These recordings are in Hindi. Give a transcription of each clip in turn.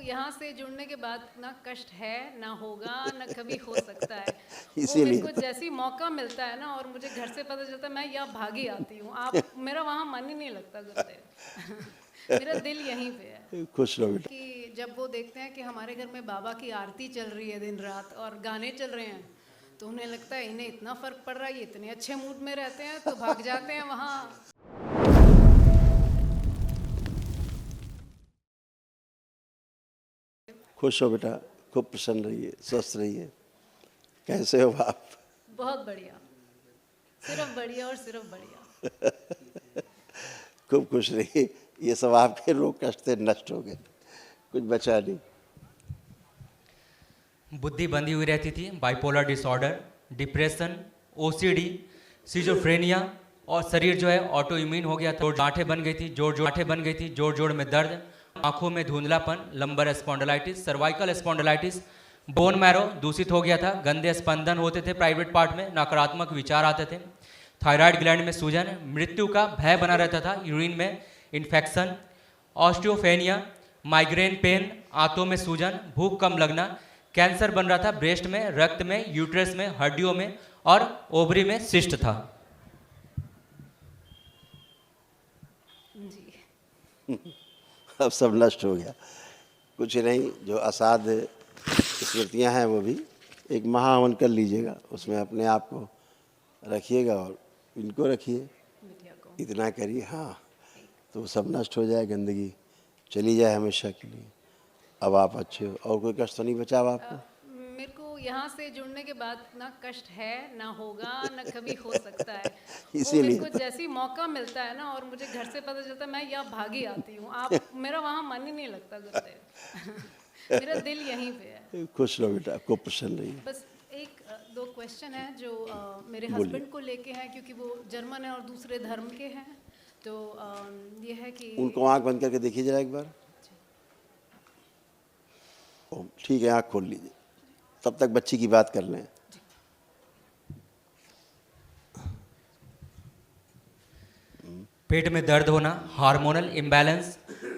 यहाँ से जुड़ने के बाद ना कष्ट है, ना होगा, ना कभी हो सकता है। वो मेरे इसीलिए को जैसी मौका मिलता है ना और मुझे घर से पता चलता है, मैं यहाँ भागी आती हूँ। आप मेरा वहाँ मन ही नहीं लगता गुरुदेव। मेरा दिल यहीं पे है खुश रहो बेटा। कि जब वो देखते हैं कि हमारे घर में बाबा की आरती चल रही है दिन रात और गाने चल रहे हैं, तो उन्हें लगता है इन्हें इतना फर्क पड़ रहा है, ये इतने अच्छे मूड में रहते हैं, तो भाग जाते हैं वहाँ। खुश हो बेटा, खूब प्रसन्न रहिए, स्वस्थ रहिए। कैसे हो आप? बहुत बढ़िया, सिर्फ बढ़िया और सिर्फ बढ़िया। खूब खुश रहिए। ये सब आपके रोग कष्ट थे, नष्ट हो गए, कुछ बचा नहीं। बुद्धि बंधी हुई रहती थी, bipolar disorder, depression, OCD, schizophrenia और शरीर जो है ऑटो इम्यून हो गया था। गांठें बन गई थी, जोड़ जोड़ में दर्द, आंखों में धुंधलापन, lumbar spondylitis, cervical spondylitis, bone marrow दूषित हो गया था, गंदे स्पंदन होते थे प्राइवेट पार्ट में, नकारात्मक विचार आते थे, थायराइड ग्लैंड में सूजन, मृत्यु का भय बना रहता था, यूरिन में इन्फेक्शन, ऑस्टियोफेनिया, माइग्रेन पेन, आंतों में सूजन, भूख कम लगना, कैंसर बन रहा था ब्रेस्ट में, रक्त में, यूट्रस में, हड्डियों में और ओवरी में सिस्ट था। जी अब सब नष्ट हो गया, कुछ नहीं। जो असाध्य स्मृतियाँ हैं वो भी एक महाहवन कर लीजिएगा, उसमें अपने आप को रखिएगा और इनको रखिए, बिटिया को इतना करिए। हाँ, तो सब नष्ट हो जाए, गंदगी चली जाए हमेशा के लिए। अब आप अच्छे हो, और कोई कष्ट तो नहीं बचा अब आपको? मेरे को यहाँ से जुड़ने के बाद ना कष्ट है, ना होगा, ना कभी हो सकता है। वो मेरे इसीलिए को जैसी मौका मिलता है ना और मुझे घर से पता चलता है, मैं यहाँ भागी आती हूँ। आप मेरा वहाँ मन ही नहीं लगता गुरुदेव। मेरा दिल यहीं पे है। खुश रहो बेटा, खूब प्रसन्न रहिए। बस एक दो क्वेश्चन है जो मेरे बोलिए। हस्बैंड को लेके हैं, क्योंकि वो जर्मन है और दूसरे धर्म के हैं। तो ये है कि उनको आंख बंद करके देखिए जरा एक बार। ओ, ठीक है, आंख खोल लीजिए, तब तक बच्ची की बात कर लें। पेट में दर्द होना, हार्मोनल इम्बैलेंस,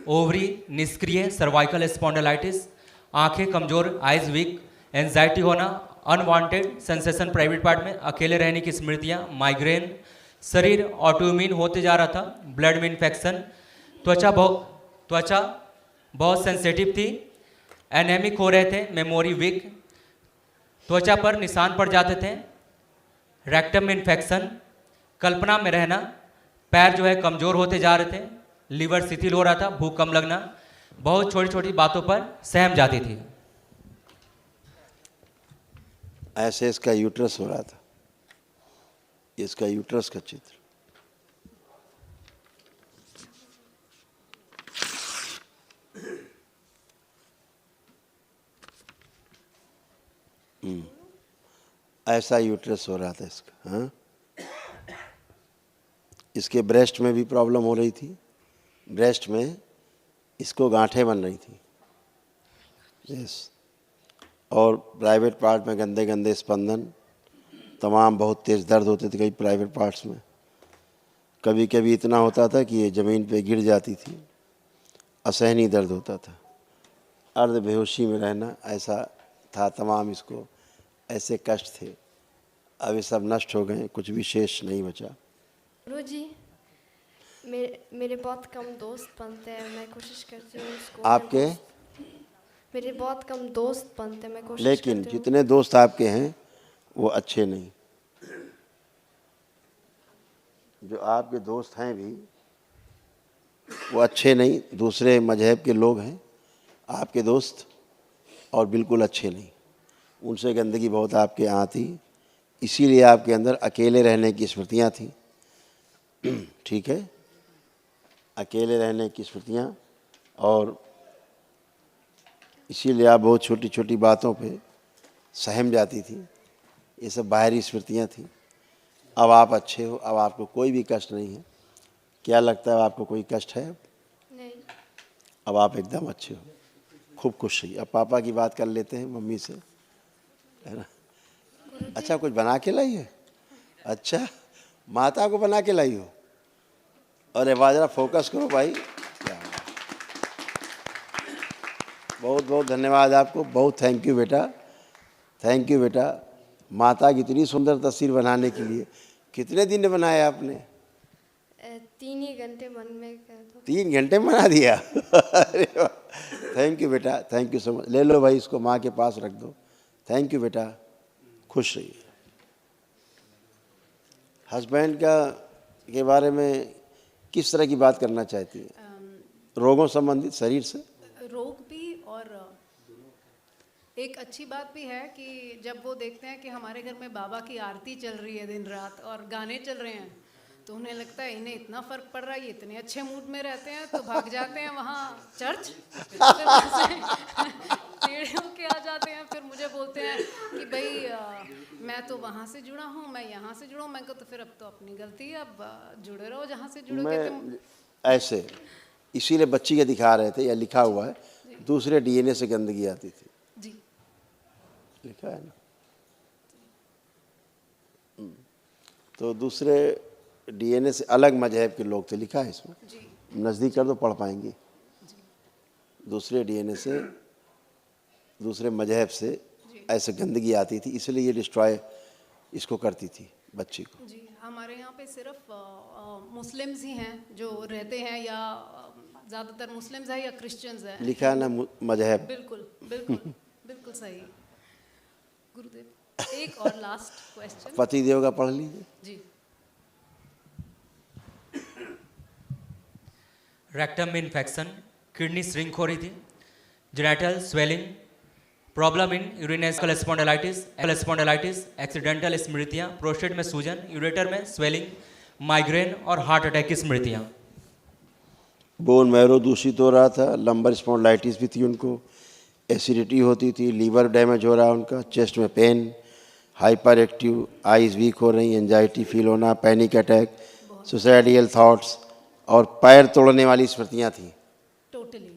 ओवरी निष्क्रिय, सर्वाइकल स्पॉन्डिलाइटिस, आंखें कमजोर, आइज वीक, एंजाइटी होना, अनवांटेड सेंसेशन प्राइवेट पार्ट में, अकेले रहने की स्मृतियां, माइग्रेन, शरीर ऑटोइम्यून होते जा रहा था, ब्लड में इन्फेक्शन, त्वचा बहुत सेंसिटिव थी, एनेमिक हो रहे थे, मेमोरी वीक, त्वचा पर निशान पड़ जाते थे, रेक्टम में इन्फेक्शन, कल्पना में रहना, पैर जो है कमजोर होते जा रहे थे, लीवर शिथिल हो रहा था, भूख कम लगना, बहुत छोटी छोटी बातों पर सहम जाती थी। ऐसे इसका यूट्रस हो रहा था, इसका यूट्रस का चित्र। ऐसा यूट्रस हो रहा था इसका। हाँ, इसके ब्रेस्ट में भी प्रॉब्लम हो रही थी, ब्रेस्ट में इसको गांठें बन रही थी। यस, और प्राइवेट पार्ट में गंदे गंदे स्पंदन, तमाम बहुत तेज़ दर्द होते थे कई प्राइवेट पार्ट्स में। कभी कभी इतना होता था कि ये ज़मीन पे गिर जाती थी, असहनीय दर्द होता था, अर्ध बेहोशी में रहना, ऐसा था तमाम। इसको ऐसे कष्ट थे। अब ये सब नष्ट हो गए, कुछ भी शेष नहीं बचा। गुरुजी, मेरे बहुत कम दोस्त बनते हैं, मैं कोशिश करती हूँ उसको। आपके? मेरे बहुत कम दोस्त बनते हैं, मैं कोशिश लेकिन करती हूँ। जितने दोस्त आपके हैं वो अच्छे नहीं। जो आपके दोस्त हैं भी वो अच्छे नहीं, दूसरे मजहब के लोग हैं आपके दोस्त, और बिल्कुल अच्छे नहीं। उनसे गंदगी बहुत आपके यहाँ थी, इसीलिए आपके अंदर अकेले रहने की स्मृतियाँ थी। ठीक है, अकेले रहने की स्मृतियाँ, और इसीलिए आप बहुत छोटी छोटी बातों पे सहम जाती थी। ये सब बाहरी स्मृतियाँ थी। अब आप अच्छे हो, अब आपको कोई भी कष्ट नहीं है। क्या लगता है आपको कोई कष्ट है? नहीं। अब आप एकदम अच्छे हो, खूब खुश रहिए। अब पापा की बात कर लेते हैं, मम्मी से, है ना? अच्छा, कुछ बना के लाई है? अच्छा, माता को बना के लाई हो? अरे वाह, जरा फोकस करो भाई। क्या बहुत बहुत धन्यवाद आपको, बहुत थैंक यू बेटा, थैंक यू बेटा। माता की इतनी सुंदर तस्वीर बनाने के लिए कितने दिन बनाया आपने? 3 ही घंटे मन में कर दो। 3 घंटे में बना दिया। अरे वाह, थैंक यू बेटा, थैंक यू सो मच। ले लो भाई, इसको माँ के पास रख दो। थैंक यू बेटा, खुश रहिए। हस्बैंड का के बारे में किस तरह की बात करना चाहती है? रोगों संबंधित, शरीर से? रोग भी, और एक अच्छी बात भी है कि जब वो देखते हैं कि हमारे घर में बाबा की आरती चल रही है दिन रात और गाने चल रहे हैं, तो उन्हें लगता है इन्हें इतना फ़र्क पड़ रहा है, ये इतने अच्छे मूड में रहते हैं, तो भाग जाते हैं वहाँ चर्च, फिर वहाँ से टेढ़े होके आ जाते हैं, फिर मुझे बोलते हैं कि भाई मैं तो वहाँ से जुड़ा हूँ, मैं यहाँ से जुड़ा हूँ। मैं कहता तो फिर अब तो अपनी गलती है, अब जुड़े रहो जहाँ से जुड़ोगे तुम। मैं ऐसे इसीलिए बच्ची के दिखा रहे थे, या लिखा हुआ है, दूसरे डीएनए से गंदगी आती थी, जी लिखा है ना। तो दूसरे डीएनए से अलग मजहब के लोग थे, लिखा है इसमें। जी नज़दीक कर दो, पढ़ पाएंगे। दूसरे डीएनए से, दूसरे मजहब से ऐसे गंदगी आती थी, इसलिए ये डिस्ट्रॉय इसको करती थी बच्ची को। जी, हमारे यहाँ पे सिर्फ मुस्लिम्स ही हैं जो रहते हैं, या ज़्यादातर मुस्लिम्स हैं या क्रिश्चियंस हैं। लिखा है ना मजहब। बिल्कुल बिल्कुल बिल्कुल सही। गुरुदेव, एक और लास्ट क्वेश्चन। पति देव का पढ़ लीजिए। जी रेक्टम में इन्फेक्शन, किडनी श्रिंक हो रही थी, genital swelling, problem in urinary spondylitis, accidental स्मृतियाँ, प्रोस्टेट में सूजन, यूरेटर में स्वेलिंग, माइग्रेन और हार्ट अटैक की स्मृतियाँ। बोन मैरो दूषित हो रहा था, लंबर स्पॉन्डिलाइटिस भी थी उनको, एसिडिटी होती थी, लीवर डैमेज हो रहा है उनका, चेस्ट में pain, hyper active, eyes weak हो रही, एंजाइटी फील होना, पैनिक अटैक, सुसाइडियल थॉट्स और पैर तोड़ने वाली स्मृतियाँ थी। टोटली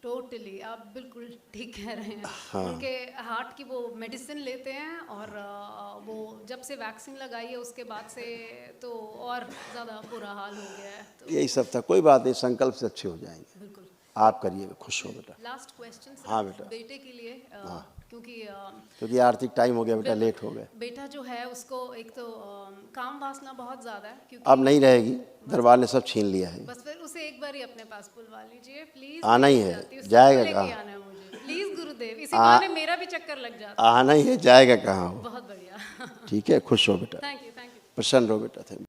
टोटली आप बिल्कुल ठीक कह रहे हैं। उनके हार्ट की वो मेडिसिन लेते हैं, और वो जब से वैक्सीन लगाई है उसके बाद से तो और ज़्यादा बुरा हाल हो गया है। तो यही सब था, कोई बात नहीं, संकल्प से अच्छे हो जाएंगे। बिल्कुल। आप करिएगा, खुश हो बेटा। लास्ट क्वेश्चन हाँ बेटा। बेटे के लिए, क्योंकि आर्थिक टाइम हो गया बेटा, लेट हो गए। बेटा जो है उसको एक तो काम वासना बहुत ज़्यादा है, क्योंकि अब नहीं रहेगी, दरबार ने सब छीन लिया है। बस फिर उसे एक बार ही अपने पास बुलवा लीजिए प्लीज। आना ही है, जाएगा कहाँ? आना है मुझे प्लीज गुरुदेव, इसी बहाने मेरा भी चक्कर लग जाता। आना ही है, जाएगा कहाँ वो? बहुत बढ़िया। ठीक है, खुश हो बेटा, थैंक यू प्रसन्न रहो बेटा। Thank you.